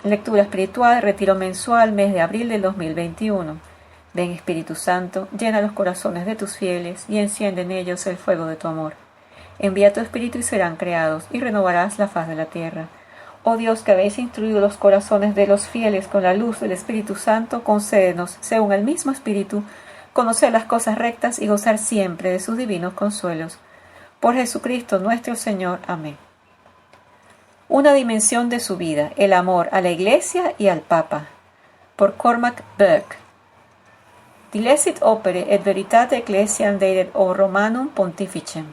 Lectura espiritual, retiro mensual, mes de abril del 2021. Ven Espíritu Santo, llena los corazones de tus fieles y enciende en ellos el fuego de tu amor. Envía tu Espíritu y serán creados, y renovarás la faz de la tierra. Oh Dios, que habéis instruido los corazones de los fieles con la luz del Espíritu Santo, concédenos, según el mismo Espíritu, conocer las cosas rectas y gozar siempre de sus divinos consuelos. Por Jesucristo nuestro Señor. Amén. Una dimensión de su vida, el amor a la Iglesia y al Papa. Por Cormac Burke. Dilecit opere et veritate ecclesiam deidet o Romanum Pontificem.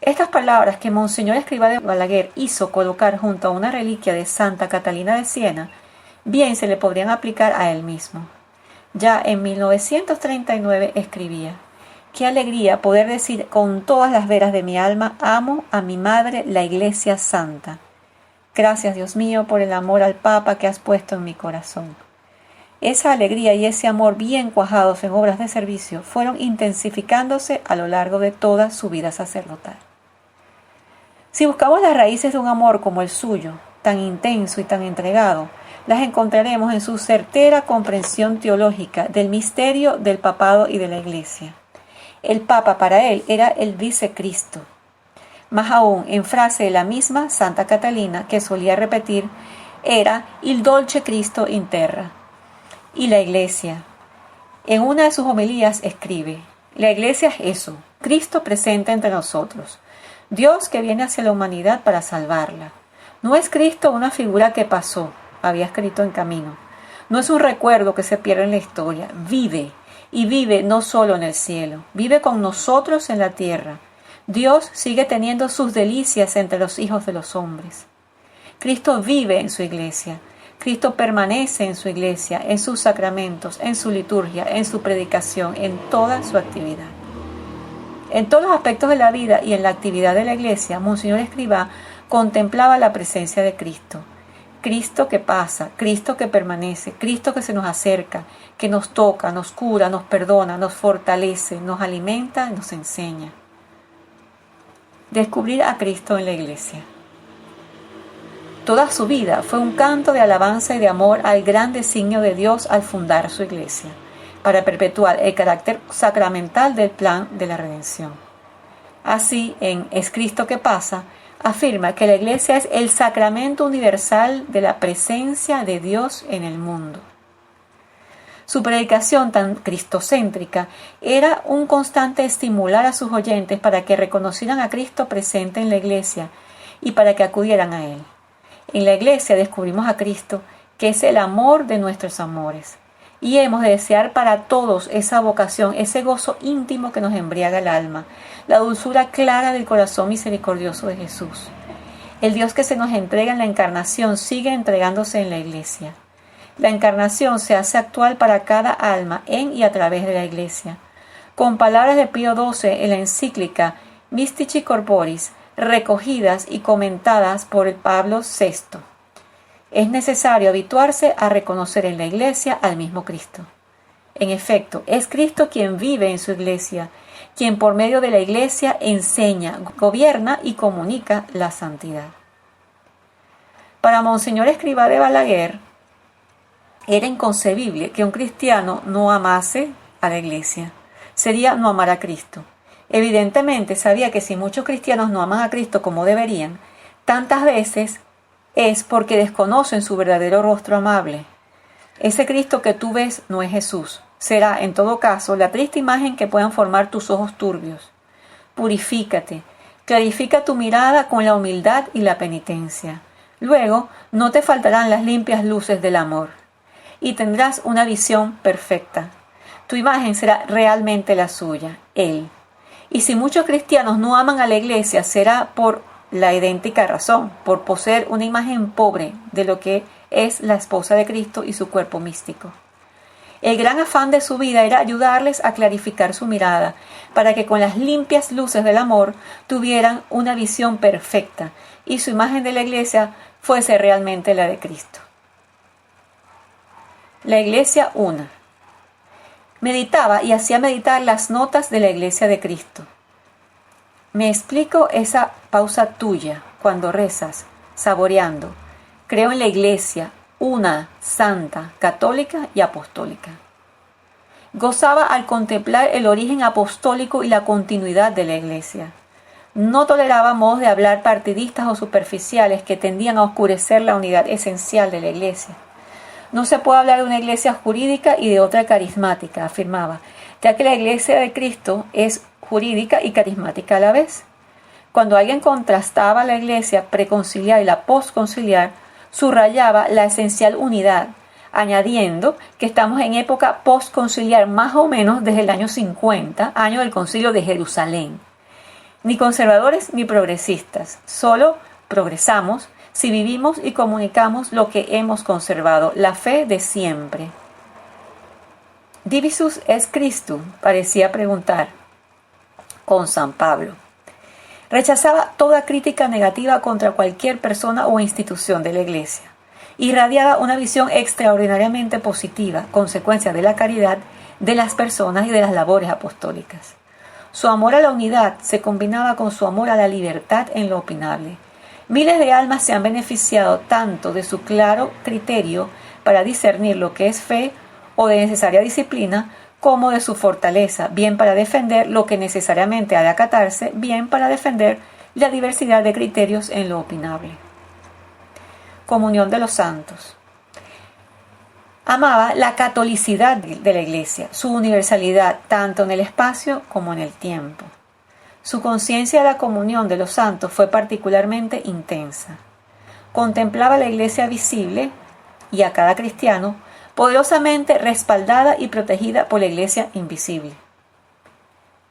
Estas palabras que Monseñor Escrivá de Balaguer hizo colocar junto a una reliquia de Santa Catalina de Siena, bien se le podrían aplicar a él mismo. Ya en 1939 escribía: «Qué alegría poder decir con todas las veras de mi alma, amo a mi madre, la Iglesia Santa. Gracias, Dios mío, por el amor al Papa que has puesto en mi corazón». Esa alegría y ese amor bien cuajados en obras de servicio fueron intensificándose a lo largo de toda su vida sacerdotal. Si buscamos las raíces de un amor como el suyo, tan intenso y tan entregado, las encontraremos en su certera comprensión teológica del misterio del papado y de la Iglesia. El Papa para él era el vicecristo. Más aún, en frase de la misma Santa Catalina, que solía repetir, era il dolce Cristo in terra. Y la Iglesia. En una de sus homilías escribe: la Iglesia es eso, Cristo presente entre nosotros, Dios que viene hacia la humanidad para salvarla. No es Cristo una figura que pasó, había escrito en Camino. No es un recuerdo que se pierde en la historia, vive. Y vive no solo en el cielo, vive con nosotros en la tierra. Dios sigue teniendo sus delicias entre los hijos de los hombres. Cristo vive en su Iglesia. Cristo permanece en su Iglesia, en sus sacramentos, en su liturgia, en su predicación, en toda su actividad. En todos los aspectos de la vida y en la actividad de la Iglesia, Monseñor Escrivá contemplaba la presencia de Cristo. Cristo que pasa, Cristo que permanece, Cristo que se nos acerca, que nos toca, nos cura, nos perdona, nos fortalece, nos alimenta, nos enseña. Descubrir a Cristo en la Iglesia. Toda su vida fue un canto de alabanza y de amor al gran designio de Dios al fundar su Iglesia, para perpetuar el carácter sacramental del plan de la redención. Así, en Es Cristo que pasa, afirma que la Iglesia es el sacramento universal de la presencia de Dios en el mundo. Su predicación tan cristocéntrica era un constante estimular a sus oyentes para que reconocieran a Cristo presente en la Iglesia y para que acudieran a Él. En la Iglesia descubrimos a Cristo, que es el amor de nuestros amores, y hemos de desear para todos esa vocación, ese gozo íntimo que nos embriaga el alma, la dulzura clara del corazón misericordioso de Jesús. El Dios que se nos entrega en la encarnación sigue entregándose en la Iglesia. La encarnación se hace actual para cada alma en y a través de la Iglesia. Con palabras de Pío XII en la encíclica Mystici Corporis, recogidas y comentadas por el Pablo VI. Es necesario habituarse a reconocer en la Iglesia al mismo Cristo. En efecto, es Cristo quien vive en su Iglesia, quien por medio de la Iglesia enseña, gobierna y comunica la santidad. Para Monseñor Escrivá de Balaguer, era inconcebible que un cristiano no amase a la Iglesia. Sería no amar a Cristo. Evidentemente sabía que si muchos cristianos no aman a Cristo como deberían, tantas veces es porque desconocen su verdadero rostro amable. Ese Cristo que tú ves no es Jesús. Será, en todo caso, la triste imagen que puedan formar tus ojos turbios. Purifícate, clarifica tu mirada con la humildad y la penitencia. Luego, no te faltarán las limpias luces del amor, y tendrás una visión perfecta. Tu imagen será realmente la suya, Él. Y si muchos cristianos no aman a la Iglesia, será por la idéntica razón, por poseer una imagen pobre de lo que es la esposa de Cristo y su cuerpo místico. El gran afán de su vida era ayudarles a clarificar su mirada, para que con las limpias luces del amor tuvieran una visión perfecta y su imagen de la Iglesia fuese realmente la de Cristo. La Iglesia una. Meditaba y hacía meditar las notas de la Iglesia de Cristo. Me explico esa pausa tuya cuando rezas, saboreando. Creo en la Iglesia, una, santa, católica y apostólica. Gozaba al contemplar el origen apostólico y la continuidad de la Iglesia. No toleraba modos de hablar partidistas o superficiales que tendían a oscurecer la unidad esencial de la Iglesia. No se puede hablar de una Iglesia jurídica y de otra carismática, afirmaba, ya que la Iglesia de Cristo es jurídica y carismática a la vez. Cuando alguien contrastaba la Iglesia preconciliar y la postconciliar, subrayaba la esencial unidad, añadiendo que estamos en época postconciliar más o menos desde el año 50, año del Concilio de Jerusalén. Ni conservadores ni progresistas, solo progresamos si vivimos y comunicamos lo que hemos conservado, la fe de siempre. Divisus est Christum, parecía preguntar con San Pablo. Rechazaba toda crítica negativa contra cualquier persona o institución de la Iglesia. Irradiaba una visión extraordinariamente positiva, consecuencia de la caridad de las personas y de las labores apostólicas. Su amor a la unidad se combinaba con su amor a la libertad en lo opinable. Miles de almas se han beneficiado tanto de su claro criterio para discernir lo que es fe o de necesaria disciplina, como de su fortaleza, bien para defender lo que necesariamente ha de acatarse, bien para defender la diversidad de criterios en lo opinable. Comunión de los santos. Amaba la catolicidad de la Iglesia, su universalidad tanto en el espacio como en el tiempo. Su conciencia de la comunión de los santos fue particularmente intensa. Contemplaba la Iglesia visible y a cada cristiano poderosamente respaldada y protegida por la Iglesia invisible.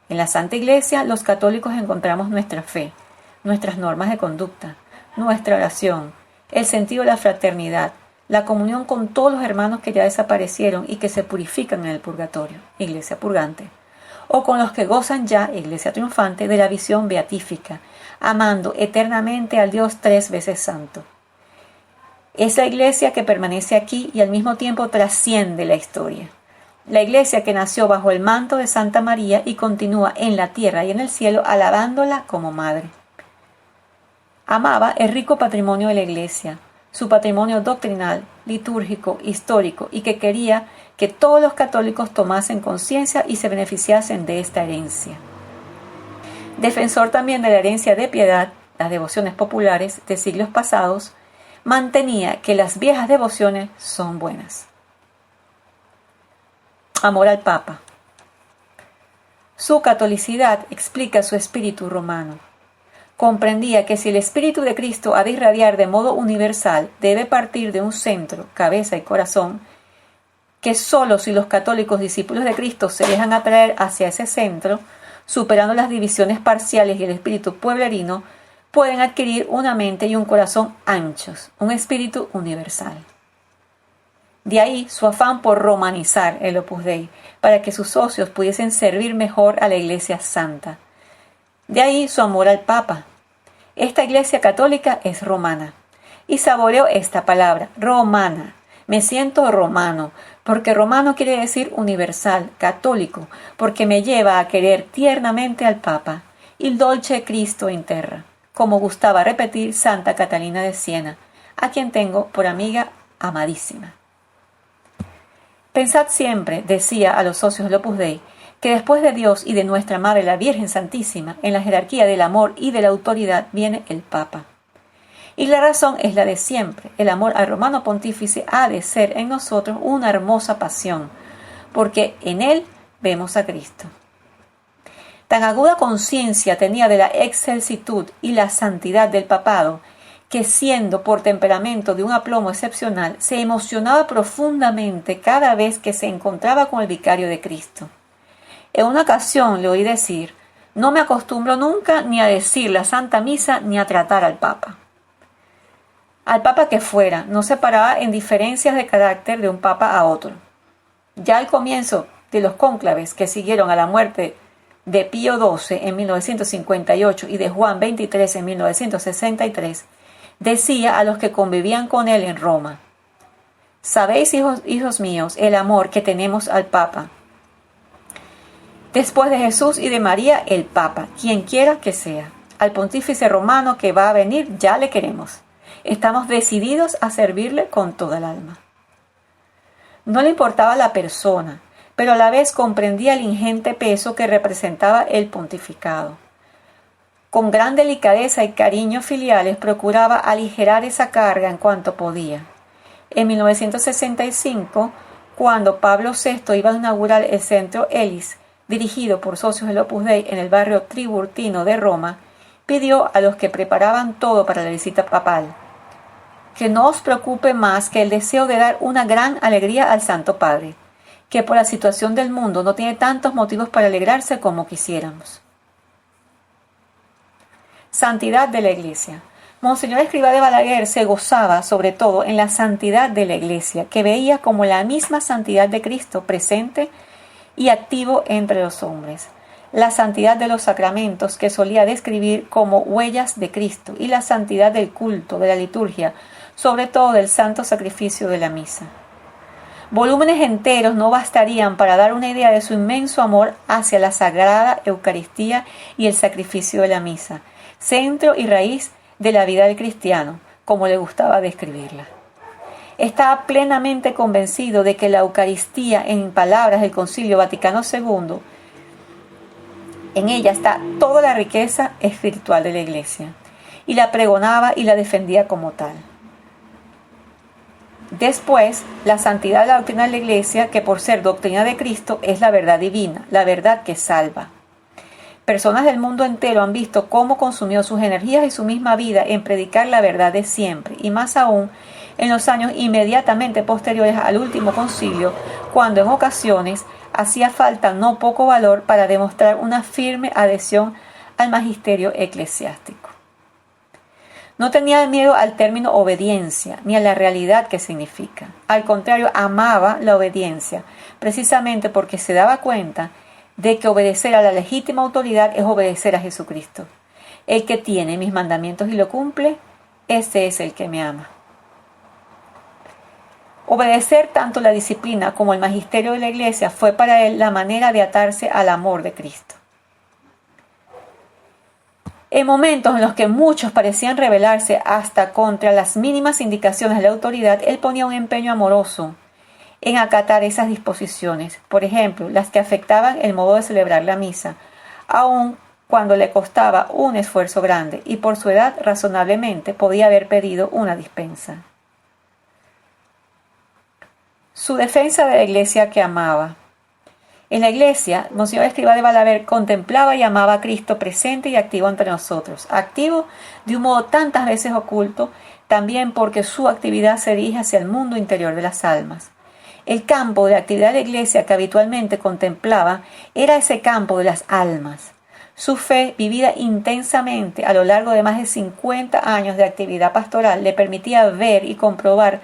En la Santa Iglesia, los católicos encontramos nuestra fe, nuestras normas de conducta, nuestra oración, el sentido de la fraternidad, la comunión con todos los hermanos que ya desaparecieron y que se purifican en el purgatorio, Iglesia purgante, o con los que gozan ya, Iglesia triunfante, de la visión beatífica, amando eternamente al Dios 3 veces santo. Es la Iglesia que permanece aquí y al mismo tiempo trasciende la historia. La Iglesia que nació bajo el manto de Santa María y continúa en la tierra y en el cielo alabándola como madre. Amaba el rico patrimonio de la Iglesia, su patrimonio doctrinal, litúrgico, histórico, y que quería que todos los católicos tomasen conciencia y se beneficiasen de esta herencia. Defensor también de la herencia de piedad, las devociones populares de siglos pasados, mantenía que las viejas devociones son buenas. Amor al Papa. Su catolicidad explica su espíritu romano. Comprendía que si el Espíritu de Cristo ha de irradiar de modo universal, debe partir de un centro, cabeza y corazón, que sólo si los católicos discípulos de Cristo se dejan atraer hacia ese centro, superando las divisiones parciales y el espíritu pueblerino, pueden adquirir una mente y un corazón anchos, un espíritu universal. De ahí su afán por romanizar el Opus Dei, para que sus socios pudiesen servir mejor a la Iglesia Santa. De ahí su amor al Papa. Esta Iglesia católica es romana. Y saboreo esta palabra, romana. Me siento romano, porque romano quiere decir universal, católico, porque me lleva a querer tiernamente al Papa, il dolce Cristo in terra, como gustaba repetir Santa Catalina de Siena, a quien tengo por amiga amadísima. Pensad siempre, decía a los socios del Opus Dei, que después de Dios y de nuestra Madre la Virgen Santísima, en la jerarquía del amor y de la autoridad viene el Papa. Y la razón es la de siempre. El amor al romano pontífice ha de ser en nosotros una hermosa pasión, porque en él vemos a Cristo. Tan aguda conciencia tenía de la excelsitud y la santidad del papado, que siendo por temperamento de un aplomo excepcional, se emocionaba profundamente cada vez que se encontraba con el vicario de Cristo. En una ocasión le oí decir: no me acostumbro nunca ni a decir la Santa Misa ni a tratar al Papa. Al Papa que fuera, no se paraba en diferencias de carácter de un Papa a otro. Ya al comienzo de los cónclaves que siguieron a la muerte de Pío XII en 1958 y de Juan XXIII en 1963, decía a los que convivían con él en Roma: «Sabéis, hijos míos, el amor que tenemos al Papa. Después de Jesús y de María, el Papa, quien quiera que sea. Al pontífice romano que va a venir ya le queremos. Estamos decididos a servirle con toda el alma. No le importaba la persona, pero a la vez comprendía el ingente peso que representaba el pontificado. Con gran delicadeza y cariño filiales procuraba aligerar esa carga en cuanto podía. En 1965, cuando Pablo VI iba a inaugurar el Centro Elis, dirigido por socios del Opus Dei en el barrio Tiburtino de Roma, pidió a los que preparaban todo para la visita papal: que no os preocupe más que el deseo de dar una gran alegría al Santo Padre, que por la situación del mundo no tiene tantos motivos para alegrarse como quisiéramos. Santidad de la Iglesia. Monseñor Escrivá de Balaguer se gozaba sobre todo en la santidad de la Iglesia, que veía como la misma santidad de Cristo presente y activo entre los hombres. La santidad de los sacramentos, que solía describir como huellas de Cristo, y la santidad del culto, de la liturgia, sobre todo del santo sacrificio de la misa. Volúmenes enteros no bastarían para dar una idea de su inmenso amor hacia la sagrada Eucaristía y el sacrificio de la misa, centro y raíz de la vida del cristiano, como le gustaba describirla. Estaba plenamente convencido de que la Eucaristía, en palabras del Concilio Vaticano II, en ella está toda la riqueza espiritual de la Iglesia, y la pregonaba y la defendía como tal. Después, la santidad de la doctrina de la Iglesia, que por ser doctrina de Cristo es la verdad divina, la verdad que salva. Personas del mundo entero han visto cómo consumió sus energías y su misma vida en predicar la verdad de siempre, y más aún en los años inmediatamente posteriores al último concilio, cuando en ocasiones hacía falta no poco valor para demostrar una firme adhesión al magisterio eclesiástico. No tenía miedo al término obediencia, ni a la realidad que significa. Al contrario, amaba la obediencia, precisamente porque se daba cuenta de que obedecer a la legítima autoridad es obedecer a Jesucristo. El que tiene mis mandamientos y lo cumple, ese es el que me ama. Obedecer tanto la disciplina como el magisterio de la Iglesia fue para él la manera de atarse al amor de Cristo. En momentos en los que muchos parecían rebelarse hasta contra las mínimas indicaciones de la autoridad, él ponía un empeño amoroso en acatar esas disposiciones, por ejemplo, las que afectaban el modo de celebrar la misa, aun cuando le costaba un esfuerzo grande y por su edad razonablemente podía haber pedido una dispensa. Su defensa de la Iglesia que amaba. En la Iglesia, Monseñor Escrivá de Balaguer contemplaba y amaba a Cristo presente y activo entre nosotros, activo de un modo tantas veces oculto, también porque su actividad se dirige hacia el mundo interior de las almas. El campo de la actividad de la Iglesia que habitualmente contemplaba era ese campo de las almas. Su fe, vivida intensamente a lo largo de más de 50 años de actividad pastoral, le permitía ver y comprobar,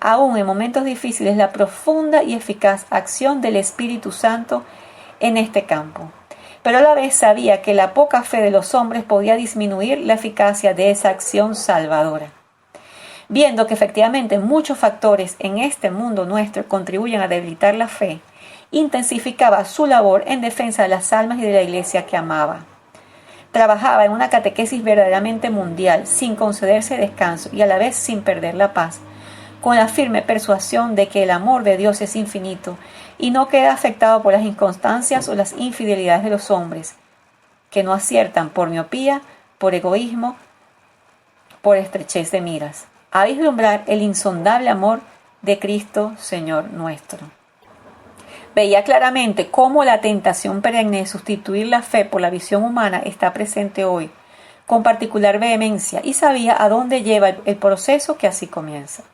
aún en momentos difíciles, la profunda y eficaz acción del Espíritu Santo en este campo. Pero a la vez sabía que la poca fe de los hombres podía disminuir la eficacia de esa acción salvadora. Viendo que efectivamente muchos factores en este mundo nuestro contribuyen a debilitar la fe, intensificaba su labor en defensa de las almas y de la Iglesia que amaba. Trabajaba en una catequesis verdaderamente mundial, sin concederse descanso y a la vez sin perder la paz, con la firme persuasión de que el amor de Dios es infinito y no queda afectado por las inconstancias o las infidelidades de los hombres, que no aciertan por miopía, por egoísmo, por estrechez de miras, a vislumbrar el insondable amor de Cristo Señor nuestro. Veía claramente cómo la tentación perenne de sustituir la fe por la visión humana está presente hoy, con particular vehemencia, y sabía a dónde lleva el proceso que así comienza.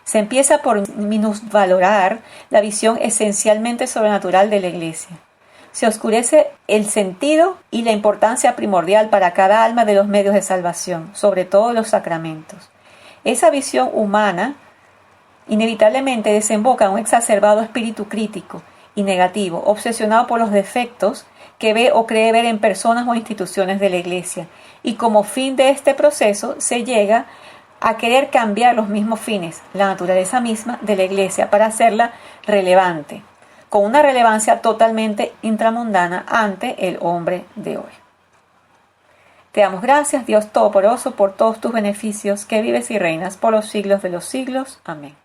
Se empieza por minusvalorar la visión esencialmente sobrenatural de la Iglesia. Se oscurece el sentido y la importancia primordial para cada alma de los medios de salvación, sobre todo los sacramentos. Esa visión humana inevitablemente desemboca en un exacerbado espíritu crítico y negativo, obsesionado por los defectos que ve o cree ver en personas o instituciones de la Iglesia. Y como fin de este proceso se llega a querer cambiar los mismos fines, la naturaleza misma de la Iglesia, para hacerla relevante, con una relevancia totalmente intramundana ante el hombre de hoy. Te damos gracias, Dios Todopoderoso, por todos tus beneficios, que vives y reinas por los siglos de los siglos. Amén.